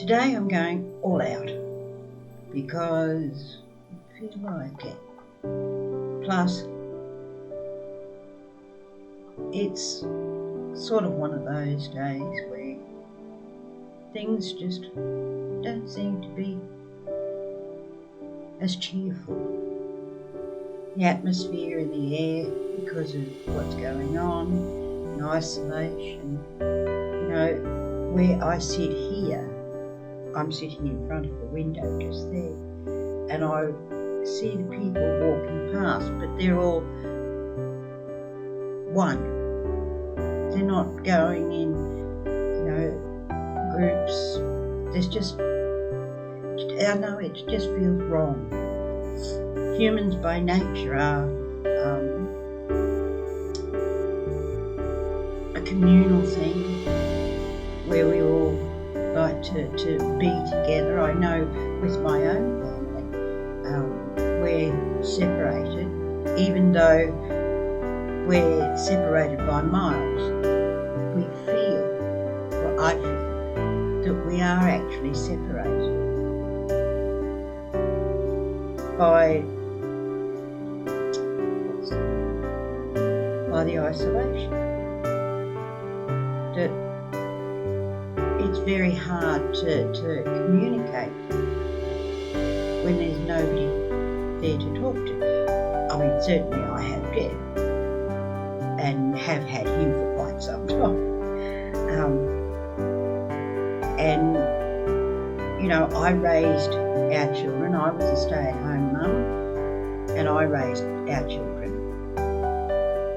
today I'm going all out because I feel like it. Plus, it's sort of one of those days where things just don't seem to be as cheerful. The atmosphere in the air because of what's going on in isolation. You know, where I sit here, I'm sitting in front of a window just there, and I see the people walking past, but they're all one. They're not going in, you know, groups. There's just, I know it just feels wrong. Humans by nature are a communal thing where we all like to be together. I know with my own family, we're separated, even though we're separated by miles. We feel, or I feel, that we are actually separated by the isolation. That it's very hard to communicate when there's nobody there to talk to. I mean, certainly I have Jeff and have had him for quite some time. And, you know, I raised our children. I was a stay-at-home mum and I raised our children.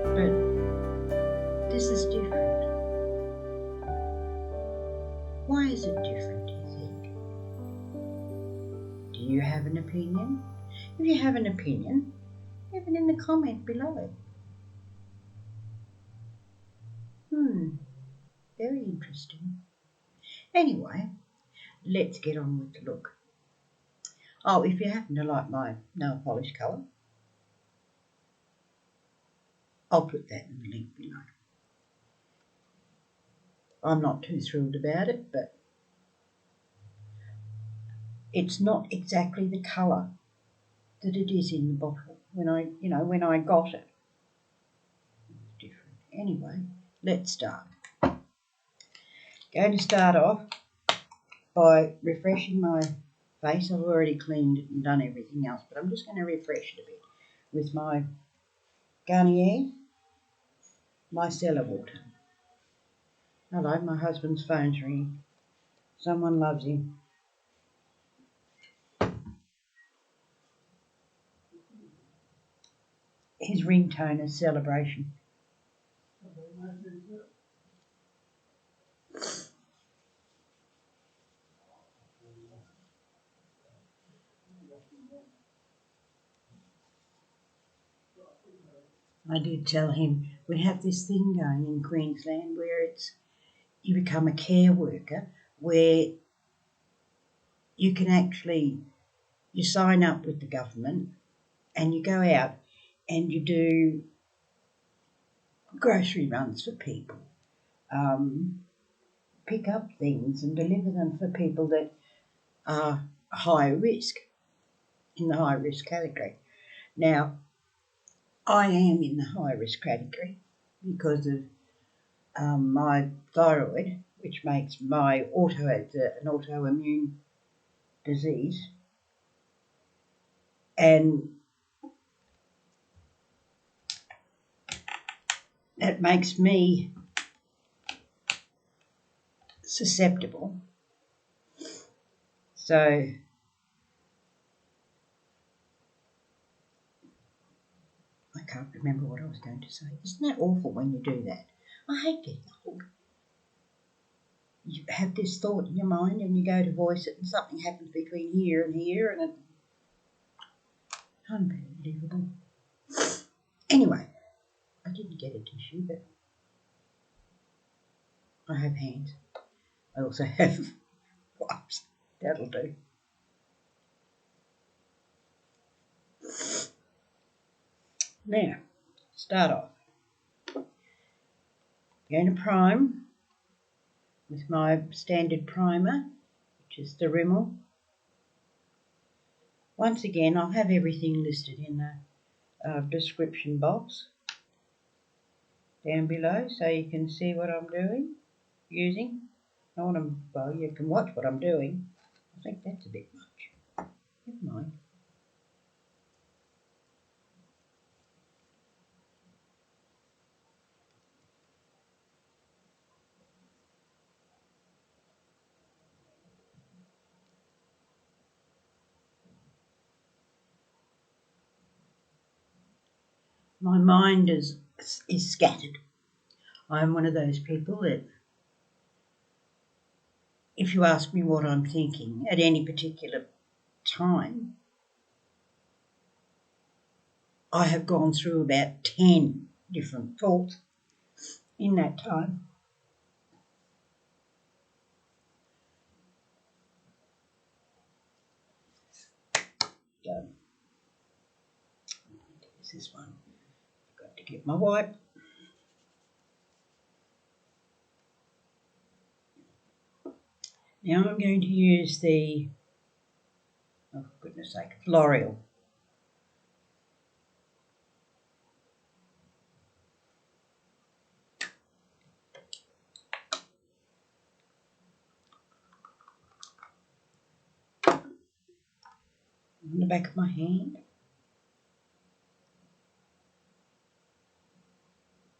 But this is different. Why is it different, do you think? Do you have an opinion? If you have an opinion, leave it in the comment below. Very interesting. Anyway, let's get on with the look. Oh, if you happen to like my nail polish colour, I'll put that in the link below. I'm not too thrilled about it, but it's not exactly the colour that it is in the bottle when I got it. It's different. Anyway, let's start. Going to start off by refreshing my face. I've already cleaned it and done everything else, but I'm just going to refresh it a bit with my Garnier Micellar water. Hello, my husband's phone's ringing. Someone loves him. His ringtone is Celebration. I did tell him we have this thing going in Queensland where you become a care worker, where you can actually, you sign up with the government and you go out and you do grocery runs for people, pick up things and deliver them for people that are high risk, in the high risk category. Now, I am in the high risk category because of my thyroid, which makes my an autoimmune disease, and that makes me susceptible. So I can't remember what I was going to say. Isn't that awful when you do that? I hate getting old. You have this thought in your mind and you go to voice it and something happens between here and here and it's unbelievable. Anyway, I didn't get a tissue, but I have hands. I also have wipes. That'll do. Now, start off. I'm going to prime with my standard primer, which is the Rimmel. Once again, I'll have everything listed in the description box down below so you can see what I'm using. Well, you can watch what I'm doing. I think that's a bit much. Never mind. My mind is scattered. I'm one of those people that if you ask me what I'm thinking at any particular time, I have gone through about 10 different thoughts in that time. So, this one. I've got to get my wipe. Now I'm going to use the, oh for goodness sake, L'Oreal. On the back of my hand.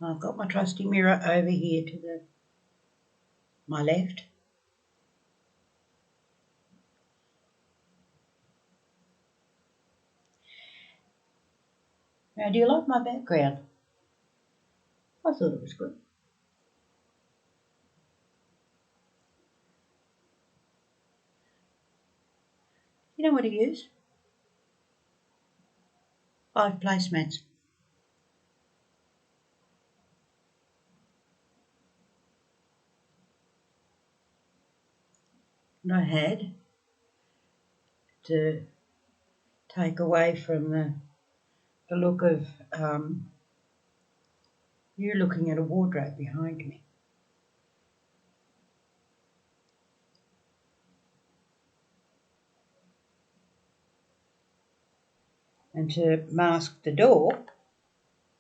I've got my trusty mirror over here to my left. Now, do you like my background? I thought it was good. You know what I use? 5 placemats. And I had to take away from the look of you looking at a wardrobe behind me. And to mask the door,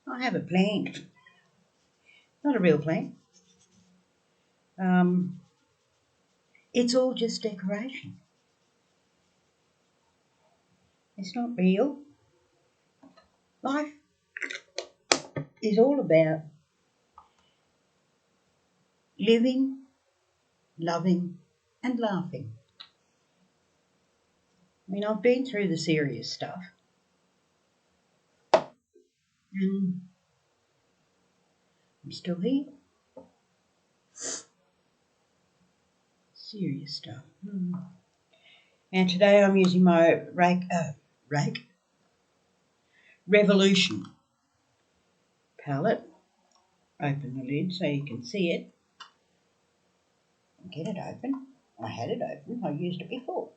I have a plant. Not a real plant. It's all just decoration. It's not real. Life is all about living, loving, and laughing. I mean, I've been through the serious stuff. And I'm still here. Serious stuff. And today I'm using my Revolution palette. Open the lid so you can see it. Get it open. I had it open. I used it before.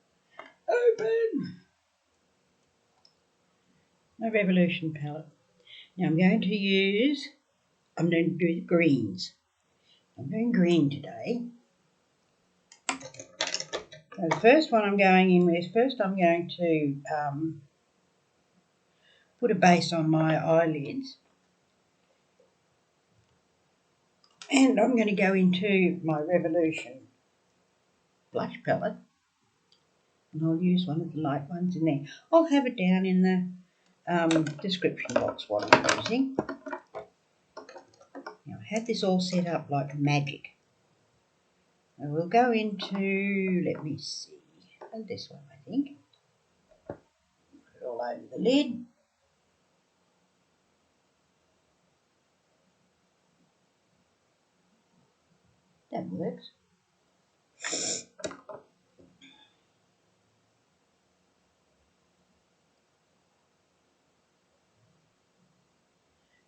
Open! My Revolution palette. Now I'm going to do the greens. I'm doing green today. So the first one I'm going in with, first I'm going to put a base on my eyelids. And I'm going to go into my Revolution blush palette. And I'll use one of the light ones in there. I'll have it down in the description box what I'm using. Now I had this all set up like magic. And we'll go into, let me see, this one I think. Put it all over the lid. That works.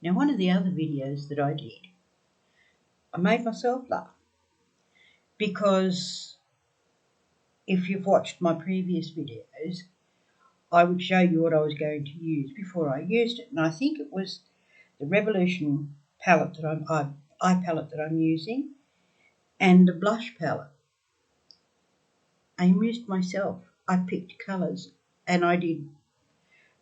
Now one of the other videos that I did, I made myself laugh because if you've watched my previous videos, I would show you what I was going to use before I used it. And I think it was the Revolution palette that eye palette that I'm using and the blush palette. I amused myself. I picked colours, and I did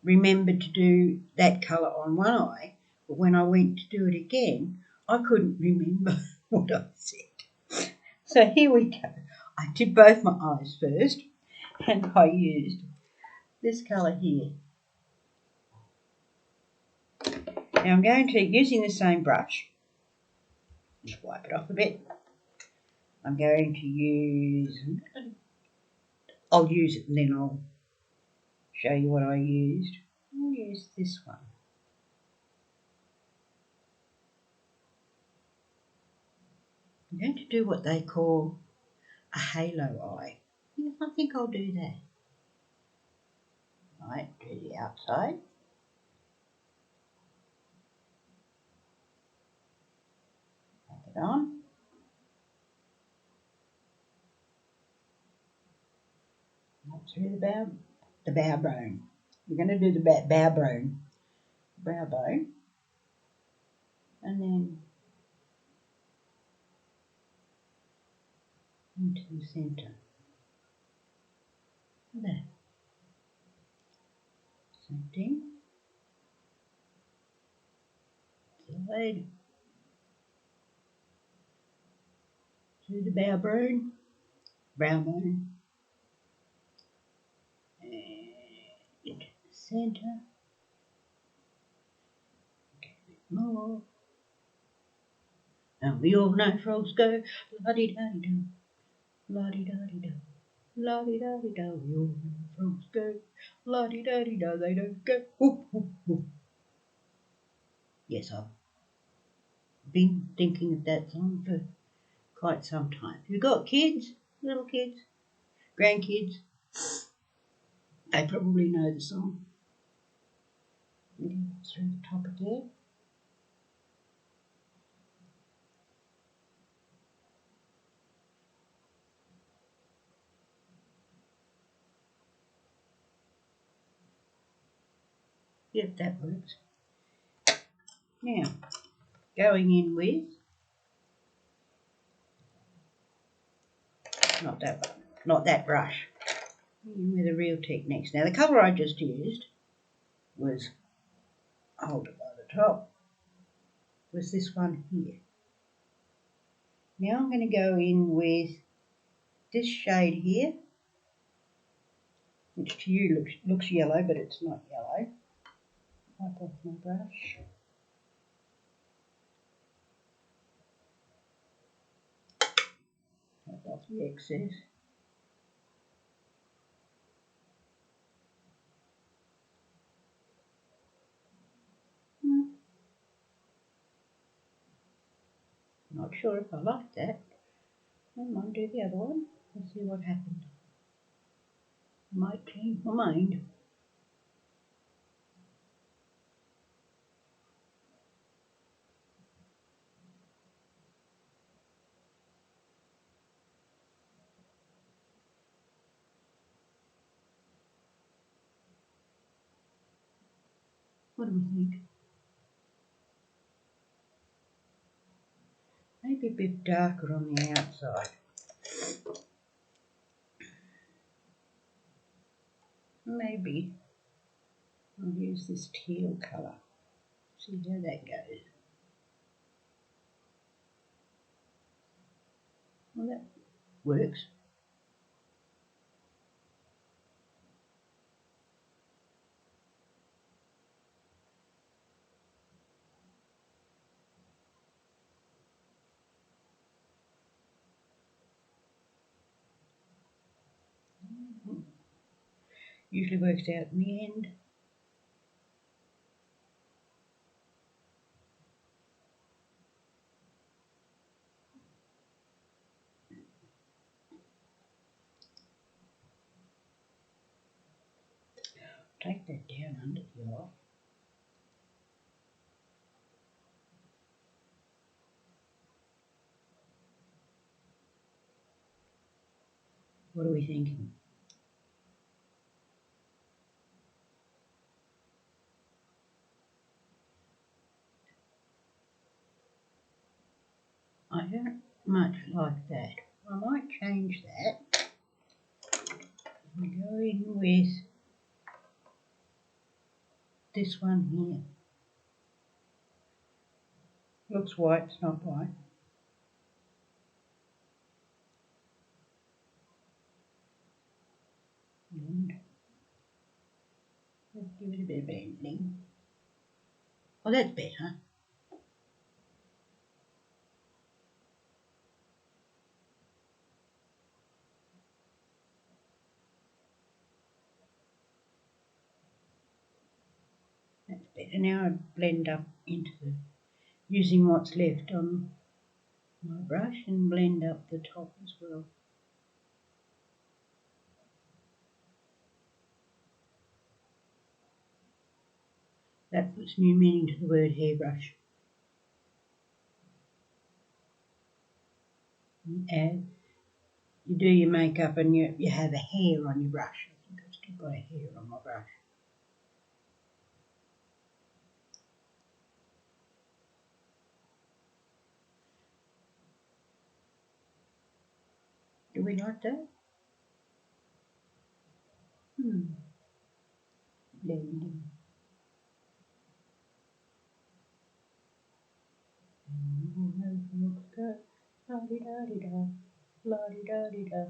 remember to do that colour on one eye, but when I went to do it again, I couldn't remember what I said. So here we go. I did both my eyes first, and I used this colour here. Now I'm going to, using the same brush, just wipe it off a bit. I'm going to use, I'll use it and then I'll show you what I used. I'll use this one. I'm going to do what they call a halo eye. I think I'll do that. Right, do the outside. Take it on. Up through the brow bone. We're going to do the brow bone. And then into the centre. There. Same thing. Side. Through the brow bone. And into the centre. Get a bit more. And we all know frogs go la-di-da-di-do, la-di-da-di-do, la-di-da-di-do. We all know frogs go la-di-da-di-do, they don't go whoop, whoop, whoop. Yes, I've been thinking of that song for quite some time. You've got kids, little kids, grandkids, they probably know the song. Again, through the top again. Yep, that works. Now, going in with, not that brush, with a Real Techniques. Now, the colour I just used was, hold it by the top, was this one here. Now I'm going to go in with this shade here, which to you looks yellow, but it's not yellow. Wipe off my brush. Wipe off the excess. Not sure if I like that. I might do the other one and see what happens. Might change my mind. What do we think? Maybe a bit darker on the outside. Maybe I'll use this teal colour. See how that goes. Well, that works. Usually works out in the end. Take that down under the eye. What are we thinking? I don't much like that. I might change that We go in with this one here. Looks white, it's not white. And let's give it a bit of blending. Oh, that's better. That's better. Now I blend up into the, using what's left on my brush and blend up the top as well. That puts new meaning to the word hairbrush. And you do your makeup and you have a hair on your brush. I think I've still got a hair on my brush. Do we like that? Blending. La-di-da-di-da, la-di-da-di-da,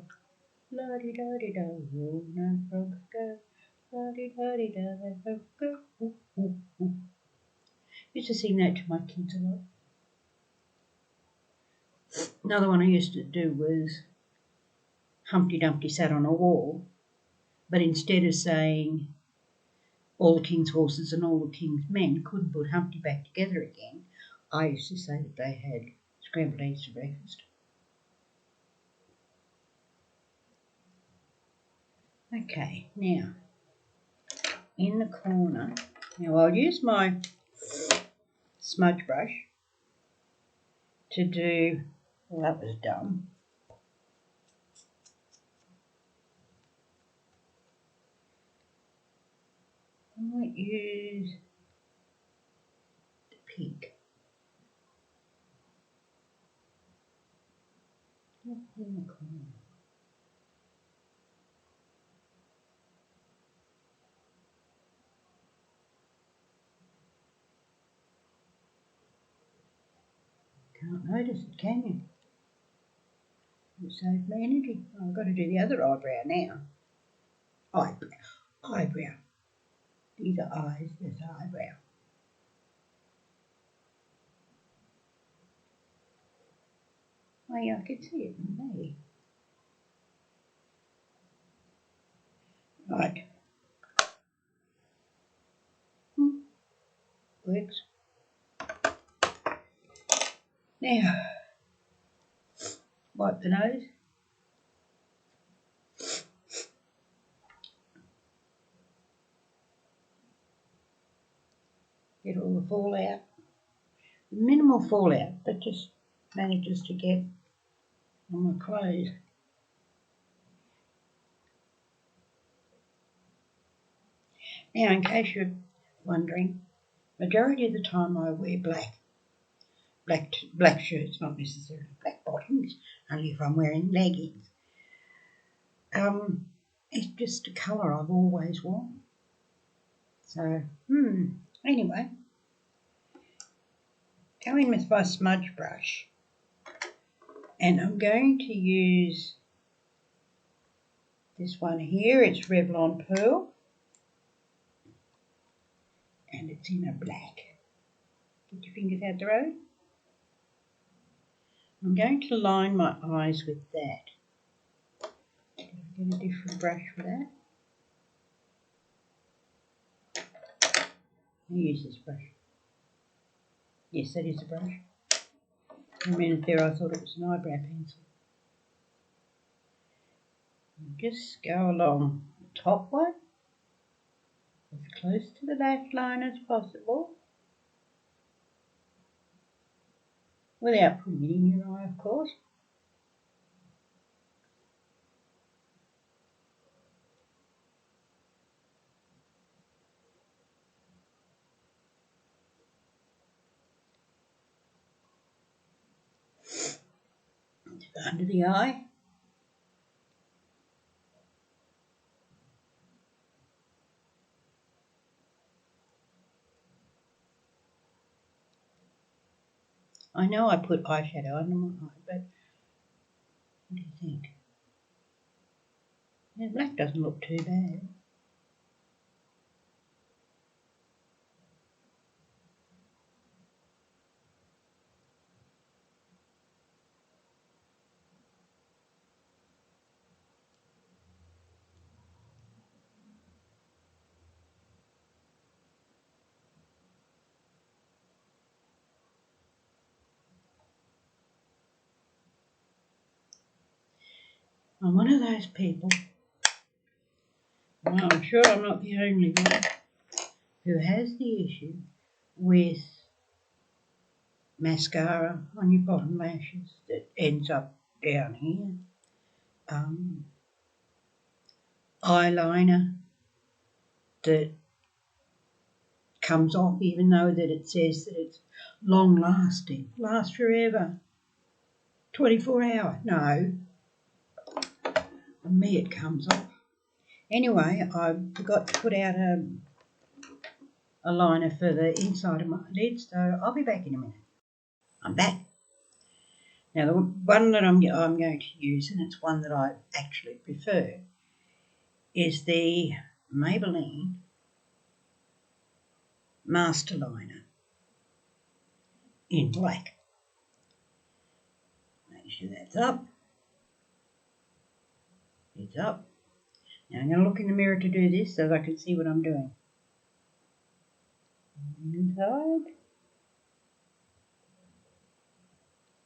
la-di-da-di-da, oh, no frogs go, la-di-da-di-da, no frogs go, ooh, ooh, ooh. Used to sing that to my kids a lot. Another one I used to do was Humpty Dumpty sat on a wall, but instead of saying all the king's horses and all the king's men couldn't put Humpty back together again, I used to say that they had scrambled eggs for breakfast. Okay, now in the corner, now I'll use my smudge brush to do, well, that was dumb. I might use the pink. In the corner. Can't notice it, can you? It saved me energy. I've got to do the other eyebrow now. Eyebrow. These are eyes, this eyebrow. Oh yeah, I can see it in me. Right. Works. Now, wipe the nose. Get all the fallout. Minimal fallout, but just manages to get on my clothes. Now, in case you're wondering, majority of the time I wear black shirts, not necessarily black bottoms, only if I'm wearing leggings. It's just a colour I've always worn. So, anyway, go in with my smudge brush, and I'm going to use this one here. It's Revlon Perle, and it's in a black. Get your fingers out the road. I'm going to line my eyes with that. Get a different brush for that. I'll use this brush. Yes, that is a brush. For a minute there I thought it was an eyebrow pencil. And just go along the top one, as close to the lash line as possible, without putting it in your eye, of course. Under the eye. I know I put eyeshadow under my eye, but what do you think? Yeah, black doesn't look too bad. I'm one of those people, and I'm sure I'm not the only one, who has the issue with mascara on your bottom lashes that ends up down here. Eyeliner that comes off even though that it says that it's long lasting, lasts forever, 24 hours. No, on me it comes off. Anyway, I forgot to put out a liner for the inside of my lid, so I'll be back in a minute. I'm back. Now the one that I'm going to use, and it's one that I actually prefer, is the Maybelline Master Liner in black. Make sure that's up. It's up. Now I'm going to look in the mirror to do this so that I can see what I'm doing. Inside.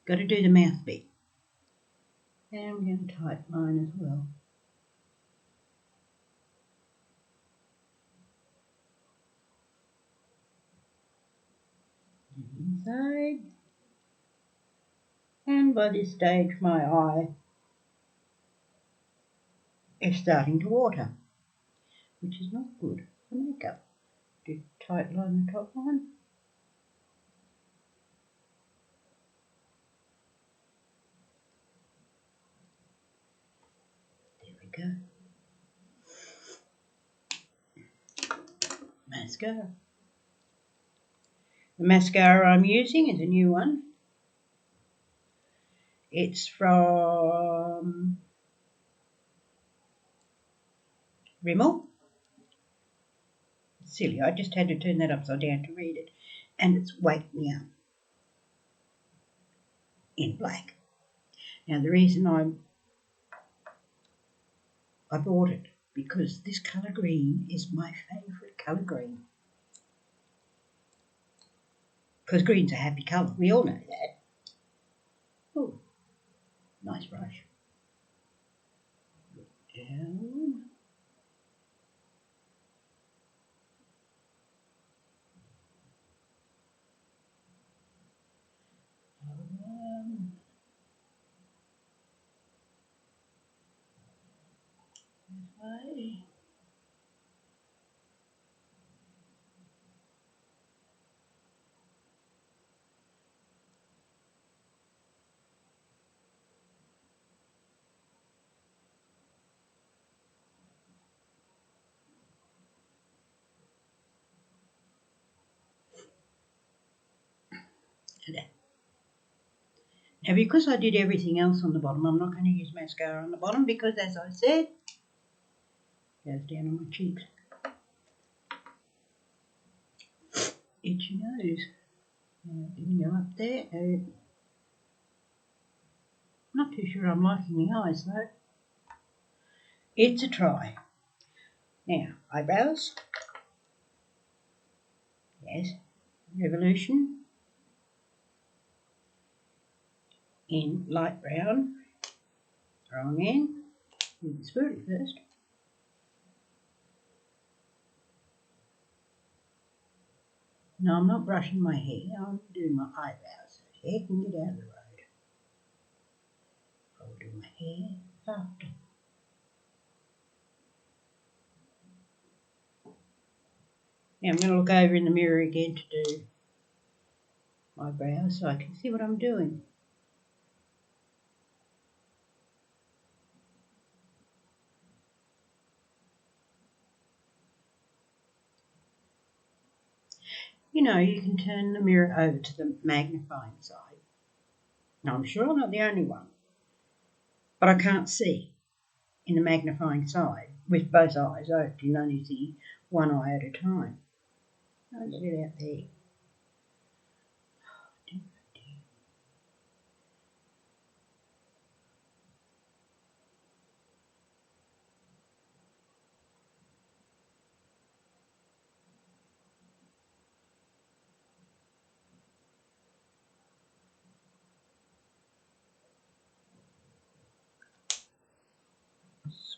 Got to do the mouth bit. And I'm going to tight line as well. Inside. And by this stage my eye is starting to water, which is not good for makeup. Do tight line the top one. There we go. Mascara. The mascara I'm using is a new one. It's from Rimmel. Silly, I just had to turn that upside down to read it. And it's Wake Me Up in black. Now the reason I bought it, because this colour green is my favourite colour green. Because green's a happy colour, we all know that. Oh, nice brush. Down. Way. Now because I did everything else on the bottom, I'm not going to use mascara on the bottom because, as I said, it goes down on my cheeks. Itchy nose. Didn't go up there. Not too sure I'm liking the eyes though. It's a try. Now, eyebrows. Yes, Revolution. In light brown. Wrong end. Do the swirly first. No, I'm not brushing my hair. I'm doing my eyebrows. So hair can get out of the road. I'll do my hair after. Now I'm going to look over in the mirror again to do my brows so I can see what I'm doing. You know, you can turn the mirror over to the magnifying side Now, I'm sure I'm not the only one, but I can't see in the magnifying side with both eyes. I can only see one eye at a time. I'll get it out there.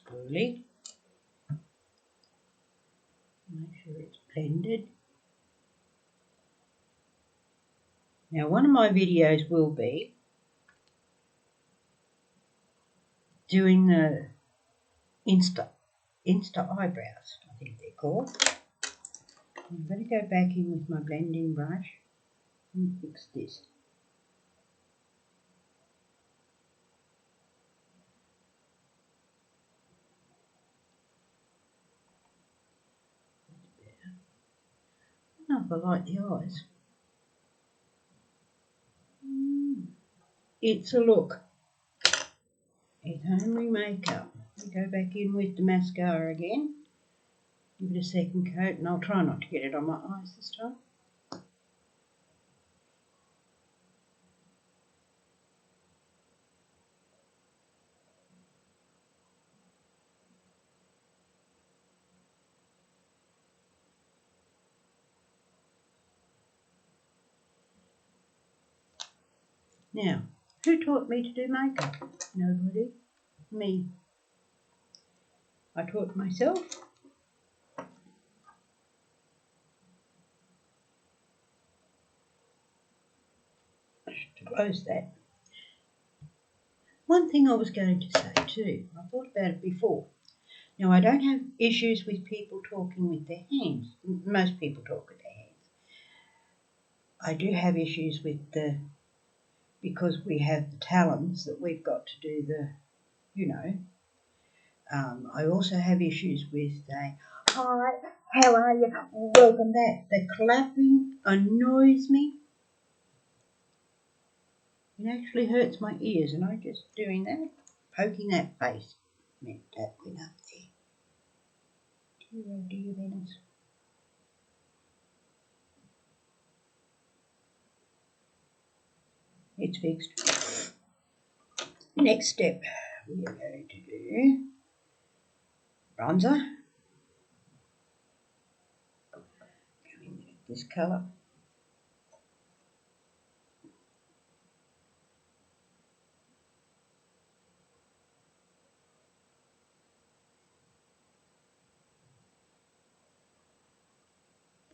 Slowly. Make sure it's blended. Now, one of my videos will be doing the Insta eyebrows, I think they're called. I'm going to go back in with my blending brush and fix this. I don't know if I like the eyes. It's a look. It's homely makeup. We go back in with the mascara again. Give it a second coat, and I'll try not to get it on my eyes this time. Now, who taught me to do makeup? Nobody. Me. I taught myself. To close that. One thing I was going to say too, I thought about it before. Now, I don't have issues with people talking with their hands. Most people talk with their hands. I do have issues with because we have the talons that we've got to do the, you know. I also have issues with hi, how are you, welcome back. The clapping annoys me. It actually hurts my ears, and I'm just doing that, poking that face. That went up there. Do you, Berenice? It's fixed. Next step, we are going to do bronzer. Going with this colour.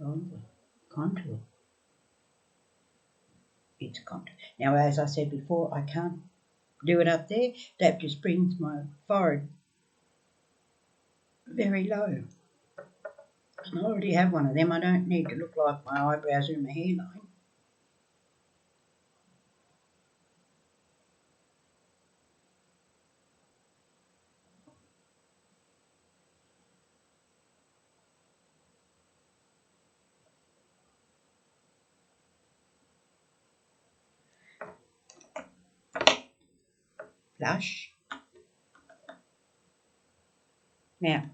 Bronzer. Contour. It's contour. Now, as I said before, I can't do it up there. That just brings my forehead very low. I already have one of them. I don't need to look like my eyebrows are in my hairline. Blush. Now,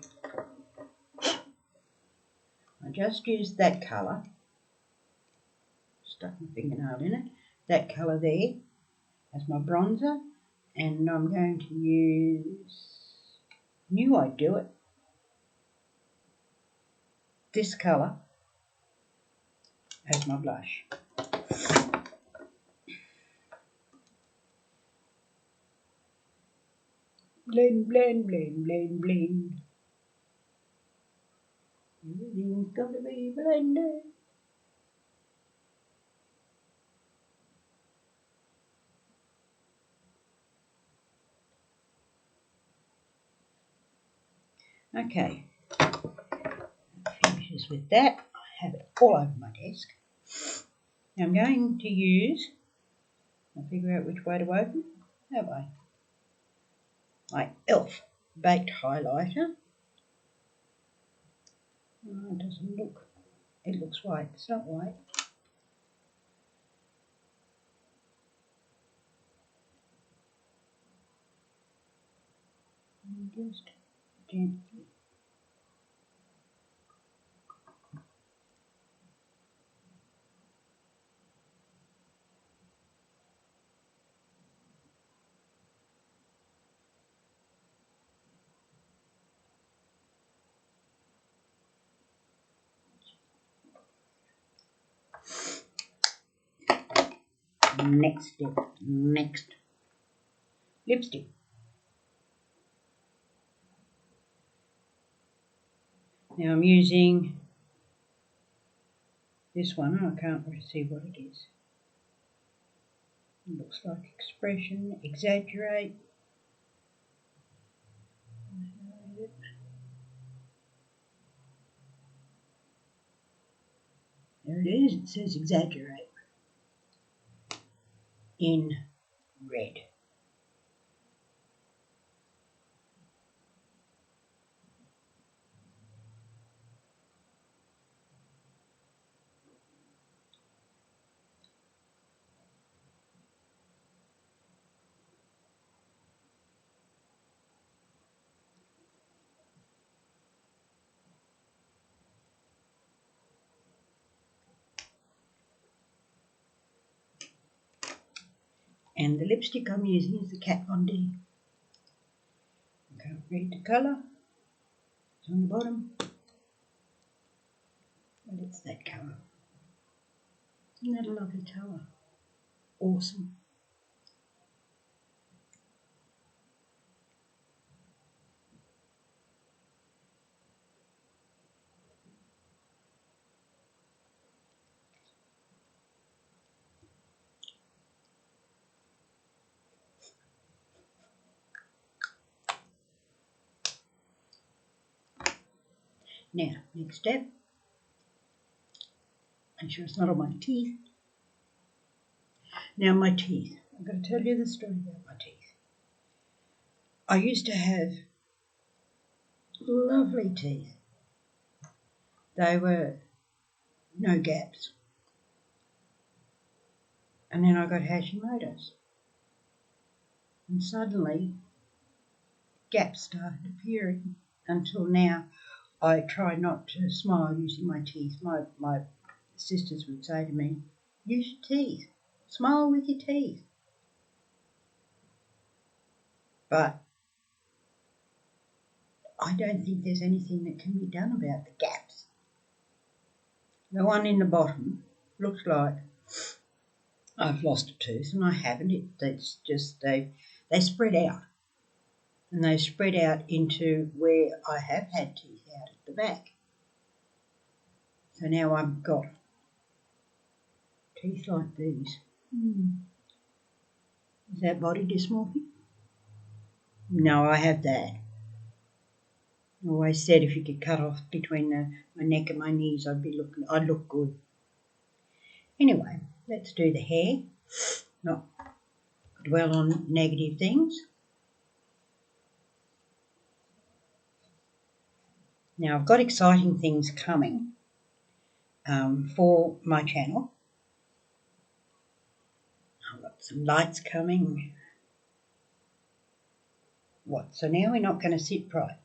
I just used that colour. Stuck my fingernail in it. That colour there as my bronzer. And I'm going to use, knew I'd do it, this colour as my blush. Blend, blend, blend, blend, blend. Everything's got to be blended. Okay, finishes with that. I have it all over my desk. Now I'm going to use, I'll figure out which way to open, that way, my e.l.f. baked highlighter. Oh, it doesn't look, it looks white, it's not white. just gently. Next step, next lipstick. Now I'm using this one, I can't really see what it is. It looks like Expression, Exaggerate. There it is, it says Exaggerate in red. And the lipstick I'm using is the Kat Von D. I can't read the colour. It's on the bottom. But it's that colour. Isn't that a lovely colour? Awesome. Now, next step. Make sure it's not on my teeth. Now my teeth. I'm going to tell you the story about my teeth. I used to have lovely teeth. They were no gaps. And then I got Hashimoto's. And suddenly gaps started appearing. Until now I try not to smile using my teeth. My sisters would say to me, use your teeth. Smile with your teeth. But I don't think there's anything that can be done about the gaps. The one in the bottom looks like I've lost a tooth, and I haven't. It's just they spread out. And they spread out into where I have had teeth out at the back. So now I've got teeth like these. Is that body dysmorphia? No, I have that. I always said if you could cut off between my neck and my knees, I'd look good. Anyway, let's do the hair. Not dwell on negative things. Now I've got exciting things coming for my channel. I've got some lights coming. What? So now we're not going to sit right.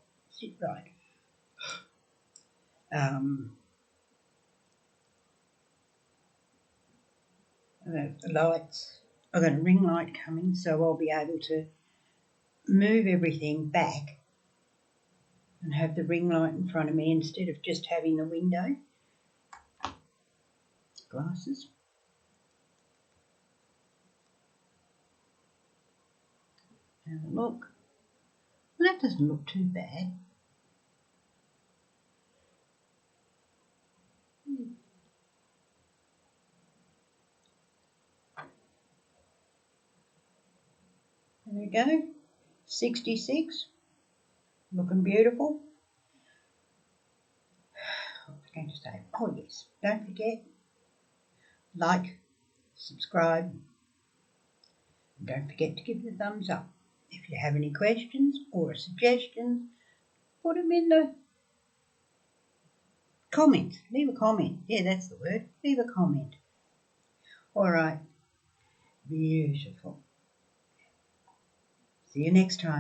The lights. I've got a ring light coming, so I'll be able to move everything back and have the ring light in front of me instead of just having the window. Glasses. Have a look. Well, that doesn't look too bad. There we go. 66. Looking beautiful. What was I going to say? Oh yes, don't forget, like, subscribe, and don't forget to give the thumbs up. If you have any questions or suggestions, put them in the comments. Leave a comment. Yeah, that's the word. Leave a comment. Alright. Beautiful. See you next time.